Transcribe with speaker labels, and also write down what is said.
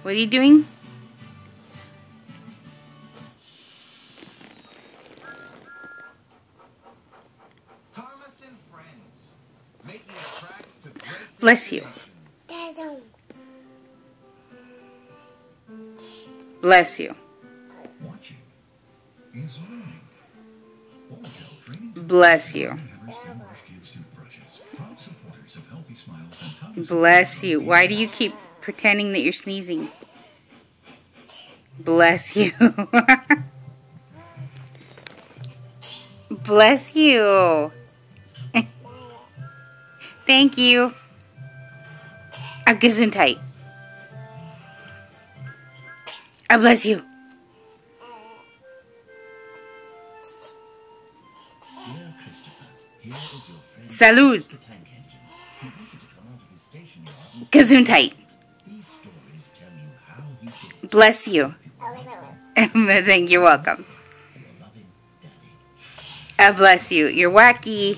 Speaker 1: What are you doing?
Speaker 2: Thomas and friends, making tracks to great
Speaker 1: Bless you.
Speaker 2: destinations.
Speaker 1: Bless you.
Speaker 3: Watching is learning. Ortel training
Speaker 1: Bless you.
Speaker 3: top supporters of Healthy Smiles and Thomas.
Speaker 1: Bless you. Why do you keep pretending that you're sneezing? Bless you. Bless you. Thank you. A Gesundheit. I bless you.
Speaker 4: Dear Christopher, here is your friend.
Speaker 1: Salud.
Speaker 4: The tank engine. He wanted to come out of his station yard and
Speaker 1: Gesundheit.
Speaker 4: these stories tell you how he did.
Speaker 1: Bless you. Thank you. Welcome.
Speaker 4: Your loving daddy.
Speaker 1: I bless you. You're wacky.